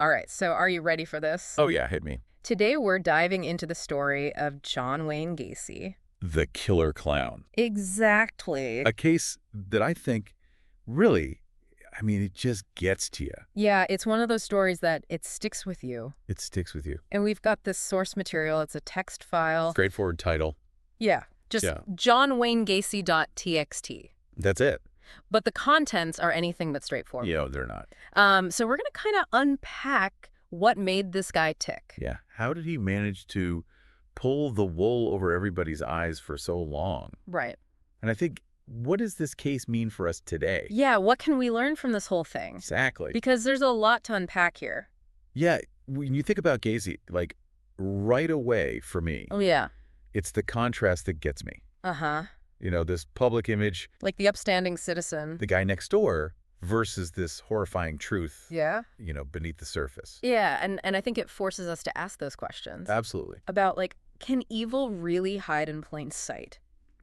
All right, so are you ready for this? Oh, yeah, hit me. Today we're diving into the story of John Wayne Gacy. The killer clown. Exactly. A case that I think really, it just gets to you. Yeah, it's one of those stories that it sticks with you. It sticks with you. And we've got this source material. It's a text file. Straightforward title. Yeah, just Yeah. johnwaynegacy.txt. That's it. But the contents are anything but straightforward. Yeah, they're not. So we're going to kind of unpack what made this guy tick. Yeah. How did he manage to pull the wool over everybody's eyes for so long? Right. And I think, what does this case mean for us today? Yeah, what can we learn from this whole thing? Exactly. Because there's a lot to unpack here. Yeah, when you think about Gacy, like, right away for me, Oh, yeah. it's the contrast that gets me. Uh-huh. You know, this public image, Like the upstanding citizen. the guy next door, versus this horrifying truth, Yeah. beneath the surface. Yeah, and I think it forces us to ask those questions. Absolutely. About, like, can evil really hide in plain sight?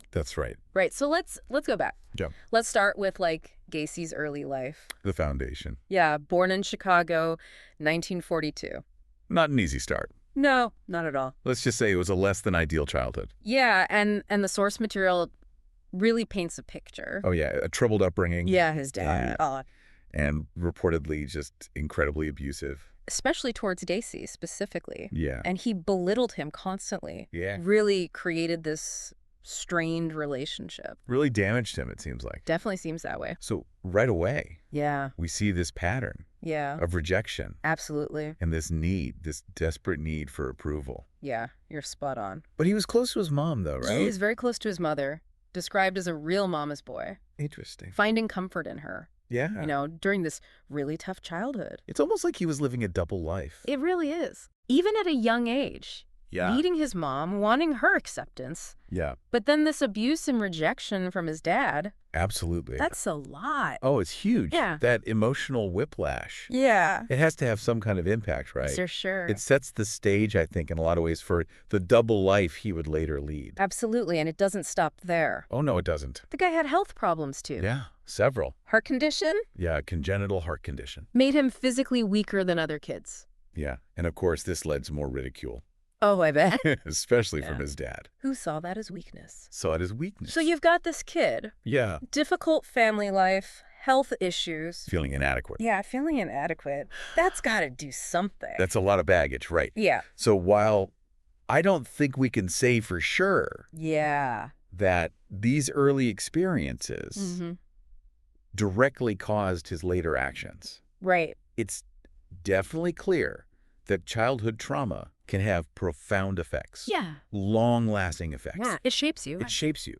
That's right. Right, so let's go back. Yeah. Let's start with, like, Gacy's early life. The foundation. Yeah, born in Chicago, 1942. Not an easy start. No, not at all. Let's just say it was a less than ideal childhood. Yeah, and the source material really paints a picture. Oh, yeah, a troubled upbringing. Yeah, his dad. And reportedly just incredibly abusive. Especially towards Gacy, specifically. Yeah. And he belittled him constantly. Yeah. Really created this strained relationship. Really damaged him, it seems like. Definitely seems that way. So right away, Yeah. we see this pattern Yeah. of rejection Absolutely. and this desperate need for approval. Yeah, you're spot on. But he was close to his mom, though, right? He was very close to his mother, described as a real mama's boy, Interesting. finding comfort in her, Yeah. during this really tough childhood. It's almost like he was living a double life. It really is. Even at a young age. Yeah. Needing his mom, wanting her acceptance, Yeah, but then this abuse and rejection from his dad. absolutely. That's a lot. Oh, it's huge. Yeah. That emotional whiplash. Yeah. It has to have some kind of impact, right? For sure. It sets the stage, I think, in a lot of ways for the double life he would later lead. Absolutely, and it doesn't stop there. Oh, no, it doesn't. The guy had health problems, too. Yeah, several. Heart condition Yeah, congenital heart condition. made him physically weaker than other kids. Yeah, and of course, this led to more ridicule, Oh, I bet. especially from Yeah. his dad. Who saw that as weakness? Saw it as weakness. So you've got this kid, Yeah, difficult family life, health issues. feeling inadequate. Yeah, feeling inadequate. That's got to do something. That's a lot of baggage, right? Yeah. So while I don't think we can say for sure Yeah. that these early experiences Mm-hmm. directly caused his later actions, Right. it's definitely clear that childhood trauma can have profound effects. Yeah. Long-lasting effects. Yeah. It shapes you. It shapes you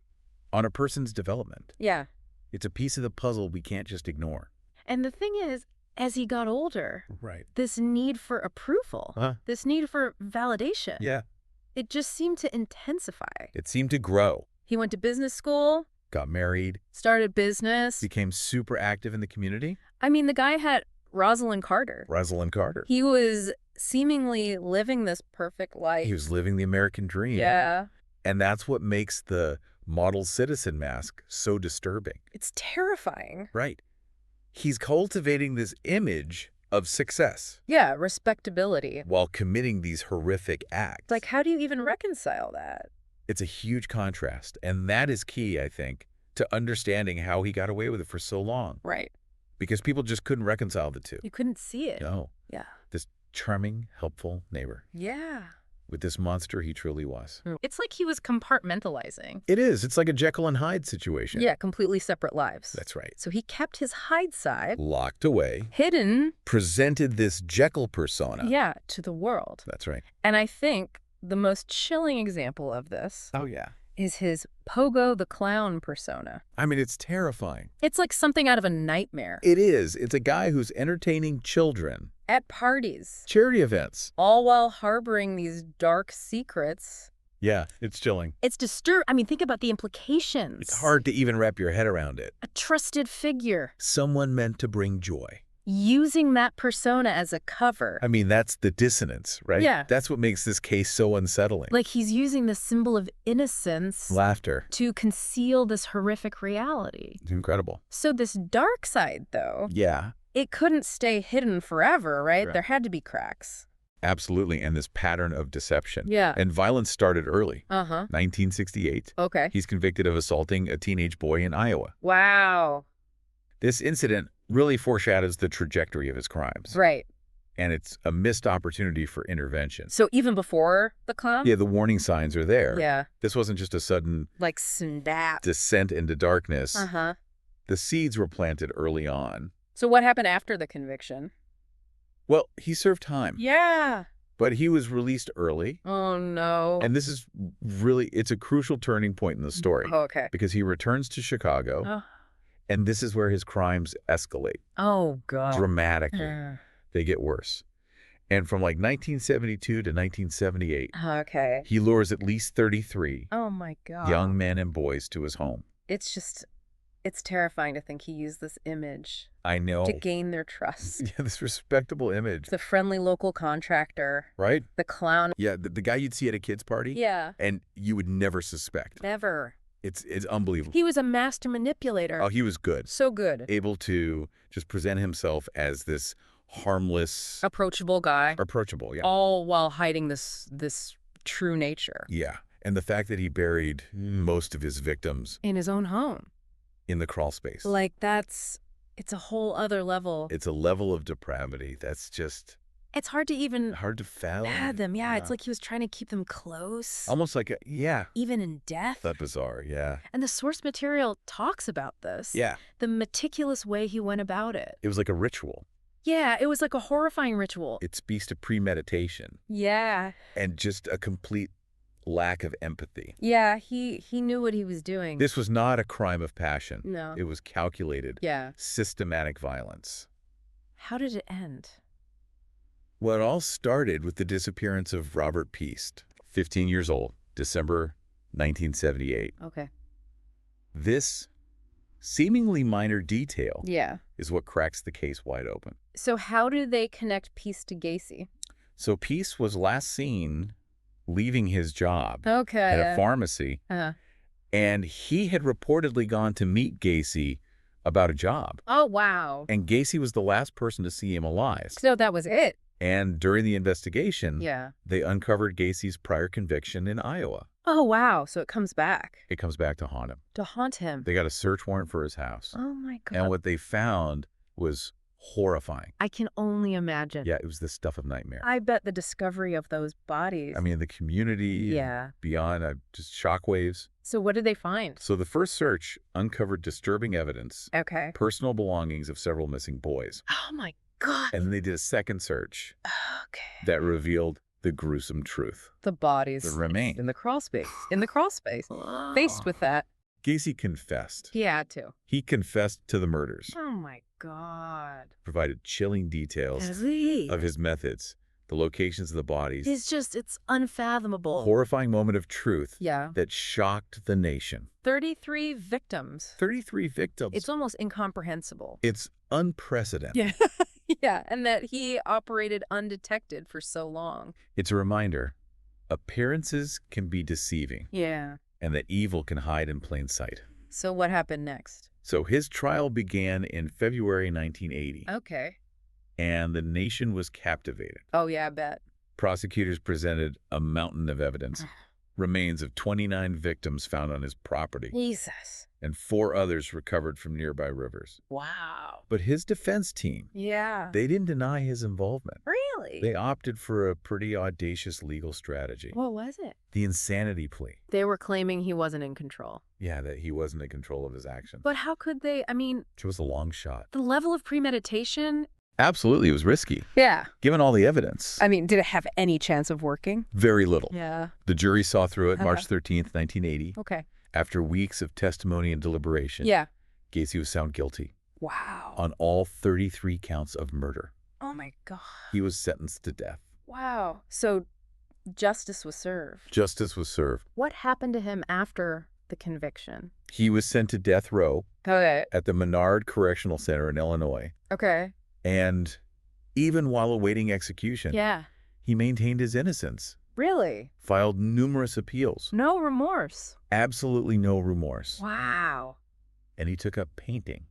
on a person's development. Yeah. It's a piece of the puzzle we can't just ignore. And the thing is, as he got older, Right. this need for approval, this need for validation, Yeah. it just seemed to intensify. It seemed to grow. He went to business school, Got married, started business. became super active in the community. I mean, the guy had Rosalind Carter. Rosalind Carter. He was seemingly living this perfect life. He was living the American dream. Yeah. And that's what makes the model citizen mask so disturbing. It's terrifying. Right. He's cultivating this image of success Yeah, respectability. while committing these horrific acts. Like, how do you even reconcile that? It's a huge contrast. And that is key, I think, to understanding how he got away with it for so long. Right. Because people just couldn't reconcile the two. You couldn't see it. No. Yeah. This charming, helpful neighbor Yeah. with this monster he truly was. It's like he was compartmentalizing. It is. It's like a Jekyll and Hyde situation. Yeah, completely separate lives. That's right. So he kept his Hyde side Locked away, hidden, presented this Jekyll persona. yeah, to the world. That's right. And I think the most chilling example of this Oh, yeah. is his Pogo the Clown persona. It's terrifying. It's like something out of a nightmare. It is. It's a guy who's entertaining children, At parties, charity events. all while harboring these dark secrets. Yeah, it's chilling. It's think about the implications. It's hard to even wrap your head around it. A trusted figure, Someone meant to bring joy. using that persona as a cover. That's the dissonance, right? Yeah. That's what makes this case so unsettling. Like he's using the symbol of innocence Laughter. to conceal this horrific reality. It's incredible. So this dark side, though, Yeah. it couldn't stay hidden forever, right? Right. There had to be cracks. Absolutely, and this pattern of deception. Yeah. And violence started early. Uh-huh. 1968, Okay. he's convicted of assaulting a teenage boy in Iowa. Wow. This incident really foreshadows the trajectory of his crimes. Right. And it's a missed opportunity for intervention. So even before the clown? Yeah, the warning signs are there. Yeah. This wasn't just a sudden Like snap. descent into darkness. Uh-huh. The seeds were planted early on. So what happened after the conviction? Well, he served time, Yeah. but he was released early. Oh, no. And this is really, it's a crucial turning point in the story. Oh, okay. Because he returns to Chicago, Oh, and this is where his crimes escalate oh God. dramatically. Uh, They get worse. And from like 1972 to 1978, Okay. he lures at least 33 Oh, my God. young men and boys to his home. It's terrifying to think he used this image I know. to gain their trust. Yeah, this respectable image, The friendly local contractor, right? the clown. Yeah, the guy you'd see at a kid's party, Yeah. and you would never suspect. Never. It's unbelievable. He was a master manipulator. Oh, he was good. So good. Able to just present himself as this harmless, Approachable guy. approachable, yeah. All while hiding this true nature. Yeah, and the fact that he buried most of his victims In his own home. in the crawl space. Like it's a whole other level. It's a level of depravity that's just It's hard to even hard to fathom. Yeah, it's like he was trying to keep them close. almost like yeah, Even in death. that bizarre, yeah. And the source material talks about this. Yeah, The meticulous way he went about it. it was like a ritual. Yeah, it was like a horrifying ritual. It speaks to premeditation Yeah. and just a complete lack of empathy. Yeah, he knew what he was doing. This was not a crime of passion. No. It was calculated, Yeah. systematic violence. How did it end? Well, it all started with the disappearance of Robert Piest, 15 years old, December 1978. Okay. This seemingly minor detail Yeah. is what cracks the case wide open. So how do they connect Piest to Gacy? So Piest was last seen leaving his job Okay. at a pharmacy, Uh-huh. and he had reportedly gone to meet Gacy about a job. Oh, wow. And Gacy was the last person to see him alive. So that was it. And during the investigation, Yeah. they uncovered Gacy's prior conviction in Iowa. Oh, wow. So it comes back It comes back to haunt him. to haunt him. They got a search warrant for his house. Oh, my God. And what they found was horrifying. I can only imagine. Yeah, it was the stuff of nightmare. I bet the discovery of those bodies. I mean, the community, Yeah. beyond, just shockwaves. So what did they find? So the first search uncovered disturbing evidence, Okay. personal belongings of several missing boys. Oh, my God. And then they did a second search Okay. that revealed the gruesome truth. The bodies. The remains. In the crawl space. In the crawl space. Faced with that. Gacy confessed. He had to. He confessed to the murders, Oh, my God. provided chilling details of his methods, the locations of the bodies. It's unfathomable. Horrifying moment of truth Yeah. that shocked the nation. 33 victims. 33 victims. It's almost incomprehensible. It's unprecedented. Yeah. Yeah, and that he operated undetected for so long. It's a reminder, appearances can be deceiving, Yeah. and that evil can hide in plain sight. So what happened next? So his trial began in February 1980, Okay. and the nation was captivated. Oh, yeah, I bet. Prosecutors presented a mountain of evidence. Remains of 29 victims found on his property, Jesus. and 4 others recovered from nearby rivers. Wow. But his defense team, Yeah. they didn't deny his involvement. Really? They opted for a pretty audacious legal strategy. What was it? The insanity plea. They were claiming he wasn't in control. Yeah, that he wasn't in control of his actions. But how could they? I mean, Which was a long shot. the level of premeditation. Absolutely, it was risky. Yeah. Given all the evidence, I mean, did it have any chance of working? very little. Yeah. The jury saw through it Uh-huh. March 13th, 1980. Okay. After weeks of testimony and deliberation, Yeah. Gacy was found guilty Wow. on all 33 counts of murder. Oh, my God. He was sentenced to death. Wow. So justice was served. Justice was served. What happened to him after the conviction? He was sent to death row Okay. at the Menard Correctional Center in Illinois. Okay. And even while awaiting execution, Yeah. he maintained his innocence, Really? filed numerous appeals, No remorse. absolutely no remorse. Wow. And he took up painting.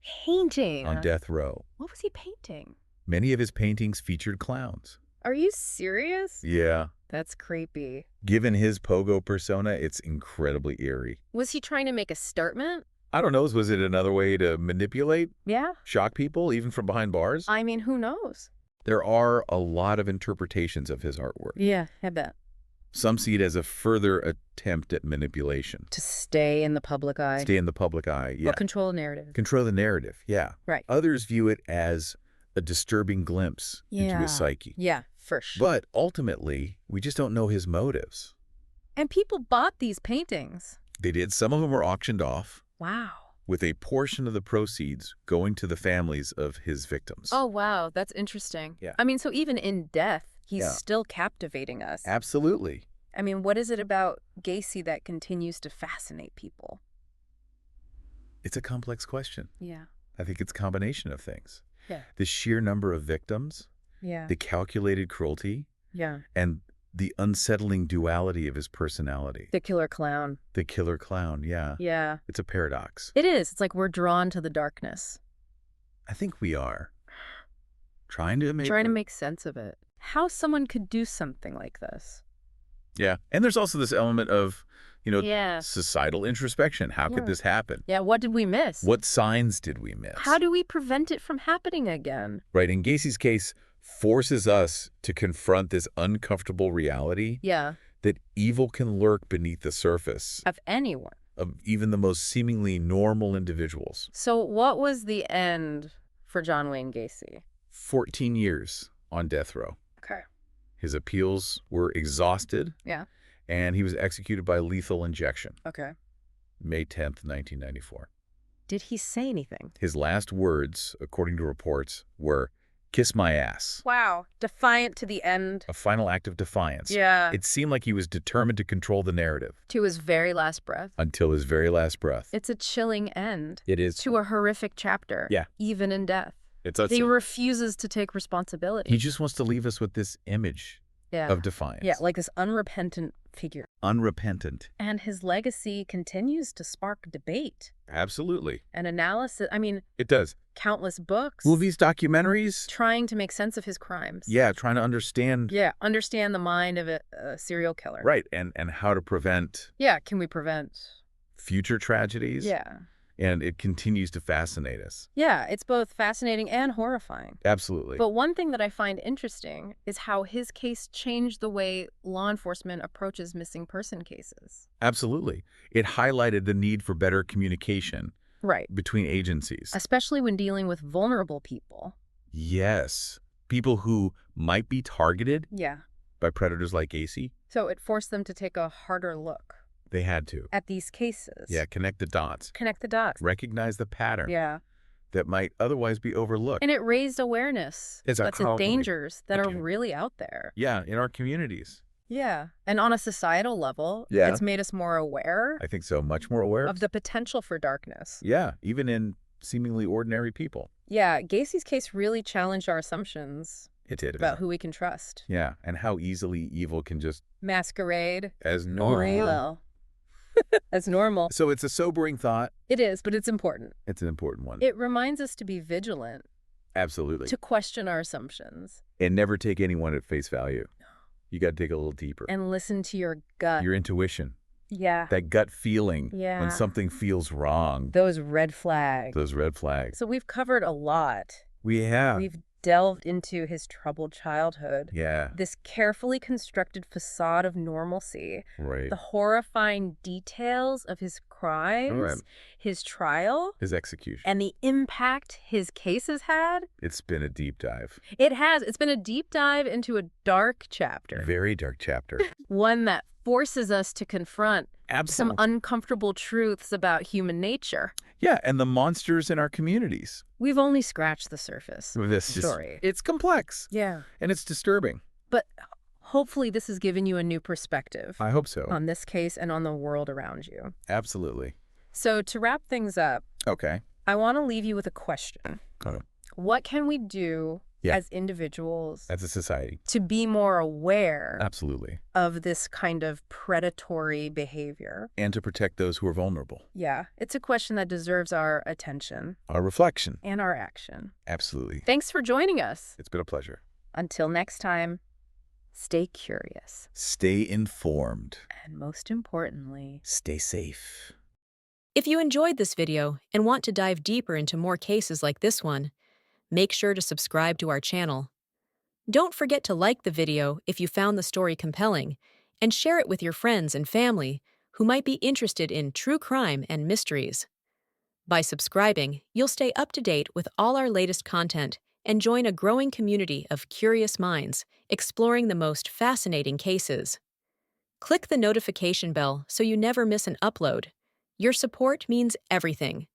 Painting. on death row. What was he painting? Many of his paintings featured clowns. Are you serious? Yeah. That's creepy. Given his pogo persona, it's incredibly eerie. Was he trying to make a statement? I don't know, was it another way to manipulate, Yeah. shock people, even from behind bars? I mean, who knows? There are a lot of interpretations of his artwork. Yeah, I bet. Some see it as a further attempt at manipulation. To stay in the public eye. Stay in the public eye, yeah. Or control the narrative. Control the narrative, yeah. Right. Others view it as a disturbing glimpse into his psyche. Yeah, for sure. But ultimately, we just don't know his motives. And people bought these paintings. They did. Some of them were auctioned off, Wow. with a portion of the proceeds going to the families of his victims. Oh, wow. That's interesting. Yeah. I mean, so even in death, he's Yeah. still captivating us. Absolutely. I mean, what is it about Gacy that continues to fascinate people? It's a complex question. Yeah. I think it's a combination of things. Yeah. The sheer number of victims, Yeah. the calculated cruelty, Yeah. and the unsettling duality of his personality. The killer clown. The killer clown, yeah. Yeah. It's a paradox. It is. It's like we're drawn to the darkness. I think we are. Trying to make sense of it. How someone could do something like this. Yeah. And there's also this element of, Yeah. societal introspection. How Yeah. could this happen? Yeah, what did we miss? What signs did we miss? How do we prevent it from happening again? Right. In Gacy's case, forces us to confront this uncomfortable reality Yeah. that evil can lurk beneath the surface Of anyone. of even the most seemingly normal individuals. So what was the end for John Wayne Gacy? 14 years on death row. Okay. His appeals were exhausted, Yeah. and he was executed by lethal injection, Okay. May 10th, 1994. Did he say anything? His last words, according to reports, were, "Kiss my ass." Wow. Defiant to the end. A final act of defiance. Yeah. It seemed like he was determined to control the narrative To his very last breath. until his very last breath. It's a chilling end. It is. To a horrific chapter. Yeah. Even in death. It's us. He refuses to take responsibility. He just wants to leave us with this image Yeah. of defiance. Yeah, like this unrepentant figure. Unrepentant. And his legacy continues to spark debate Absolutely. and analysis. I mean, It does. countless books. Movies, documentaries. Trying to make sense of his crimes. Yeah, trying to understand. Yeah, understand the mind of a serial killer. Right, and how to prevent Yeah, can we prevent? future tragedies. Yeah. And it continues to fascinate us. Yeah, it's both fascinating and horrifying. Absolutely. But one thing that I find interesting is how his case changed the way law enforcement approaches missing person cases. Absolutely. It highlighted the need for better communication Right. between agencies. Especially when dealing with vulnerable people. Yes. People who might be targeted Yeah. by predators like Gacy, So it forced them to take a harder look they had to. at these cases. Yeah, connect the dots. Connect the dots. Recognize the pattern Yeah. that might otherwise be overlooked. And it raised awareness It's to dangers that are Okay. really out there. Yeah, in our communities. Yeah. And on a societal level, Yeah. it's made us more aware I think so. Much more aware. of the potential for darkness. Yeah, even in seemingly ordinary people. Yeah, Gacy's case really challenged our assumptions It did. about who we can trust. Yeah, and how easily evil can just, Masquerade. as normal. Well, as normal. So it's a sobering thought. It is, but it's important. It's an important one. It reminds us to be vigilant, Absolutely. to question our assumptions, And never take anyone at face value. You got to dig a little deeper. and listen to your gut. Your intuition, Yeah. that gut feeling Yeah. when something feels wrong, Those red flags. those red flags. So we've covered a lot. We have. We've delved into his troubled childhood. Yeah, This carefully constructed facade of normalcy. right. The horrifying details of his crimes, Right. his trial, His execution. and the impact his case has had. It's been a deep dive. It has. It's been a deep dive into a dark chapter. Very dark chapter. One that forces us to confront some Absolutely. uncomfortable truths about human nature. Yeah, and the monsters in our communities. We've only scratched the surface. This is- Story. It's complex. Yeah. And it's disturbing. But hopefully this has given you a new perspective I hope so. on this case and on the world around you. Absolutely. So to wrap things up, Okay. I want to leave you with a question. Okay. What can we do Yeah, as individuals as a society. to be more aware Absolutely. of this kind of predatory behavior? And to protect those who are vulnerable. Yeah, it's a question that deserves our attention Our reflection. and our action. Absolutely. Thanks for joining us. It's been a pleasure. Until next time, stay curious. Stay informed. And most importantly, Stay safe. If you enjoyed this video and want to dive deeper into more cases like this one, make sure to subscribe to our channel. Don't forget to like the video if you found the story compelling, and share it with your friends and family who might be interested in true crime and mysteries. By subscribing, you'll stay up to date with all our latest content and join a growing community of curious minds exploring the most fascinating cases. Click the notification bell so you never miss an upload. Your support means everything.